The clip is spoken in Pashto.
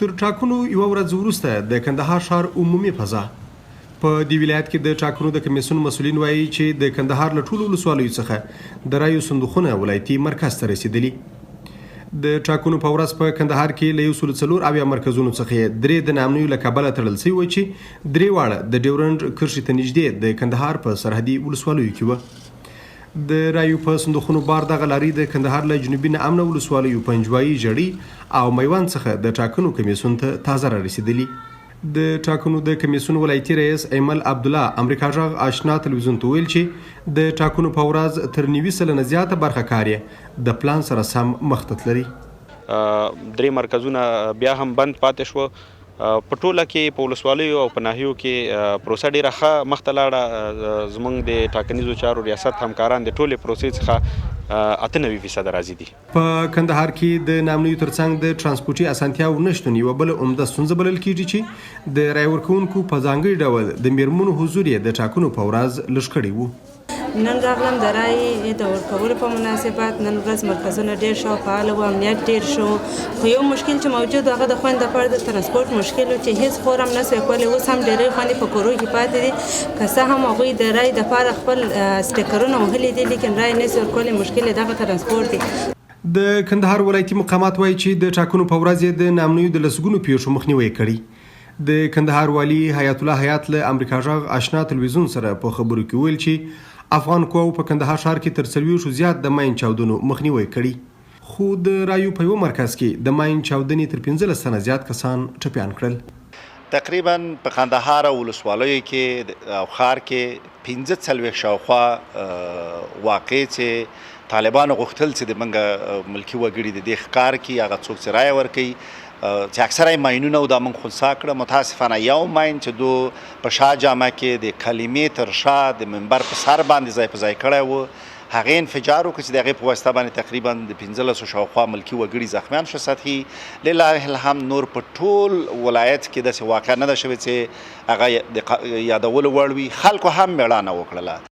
تر ټاکنو یوه ورځ وروسته د کندهار ښار عمومي فضا په دې ولایت کې د ټاکنو د کمیسیون مسؤلین وایي چې د کندهار له ټولو ولسوالیو څخه د رایو صندوقونه ولایتي مرکز ته رسیدلي. د ټاکنو په ورځ په کندهار کې له 104 مرکزونو څخه 3 د نامنیو له کبله تړل شوي وو چې 3 واړه د ډیورنډ کرښې ته نږدې د کندهار په سرحدي ولسوالیو کې وو. د رایو په صندوقونو بار دغه لاري د کندهار له جنوبي ناامنه ولسوالیو پنجوایي جړي او میوند څخه د ټاکنو کمیسیون ته تازه را رسیدلي. د ټاکنو د کمیسیون ولایتي رئیس ایمل عبدالله امریکا غږ آشنا تلویزیون ته ویل چې د ټاکنو په ورځ تر 90% زیاته برخه کاریه د پلان سره سم مخ ته تللي. 3 مرکزونه بیا هم بند پاتې شو. په ټوله کې په ولسوالیو او په ناحیو کې پروسه ډېره ښه مخته لاړه. زموږ د ټاکنیزو چارو ریاست همکاران د ټولې پروسې څخه 98% راضي دي. په کندهار کې د نامنیو ترڅنګ د ترانسپورتي اسانتیاو نشتون یوه بله عمده ستونزه بلل کېږي چې د رای ورکوونکو په ځانګړي ډول د میرمنو حضور یې د ټاکنو په ورځ لږ کړی و. نن راغلم د رای د ورکولو په مناسبت. نن ورځ مرکزونه ډېر ښه او فعاله وو، امنیت ډېر ښه. خو یو مشکل چې موجود و هغه د خویندو لپاره د ترانسپورت مشکل و چې هېڅ خور هم نه سوی کولی. اوس هم ډېرې خویندې په کورو کې پاتې دي، که څه هم هغوی د رای دپاره خپل سټیکرونه وهلي دي لیکن رای نه سي ورکولی. مشکل یې دغه ترانسپورت دی. د کندهار ولایتي مقامات وایي چې د ټاکنو په ورځ یې د نامنیو د لسګونو پیښو مخنیوی کړي. د کندهار والي حیات الله حیات له امریکا غږ آشنا تلویزیون سره په خبرو کې ویل چې افغان قواو په کندهار ښار کې تر 40 زیات د ماین چاودنو مخنیوی کړي، خو د رایو په یو مرکز کې د ماین چاودنې تر 15 تنه زیات کسان ټپیان کړل. تقریبا په کندهار او ولسوالیو کې او ښار کې 15 شاوخوا واقع چې طالبانو غوښتل چې د منګه ملکي وګړي د دې ښکار کې هغه څوک چې رایه ورکوي چې اکثره یې ماینونه او دا موږ خنثی کړه. متاسفانه یو ماین چې دو په شا جامه کې د کلمې تر شا د منبر په سر باندې ځای په ځای کړی و، هغې انفجار وکړه چې د هغې په واسطه باندې تقریبا د 15 شاوخوا ملکي وګړي زخمیان شو. سطحي لله الحمد نور په ټول ولایت کې داسې واقع نه ده شوې چې هغه د یادولو وړ وي. خلکو هم مېړانه وکړله.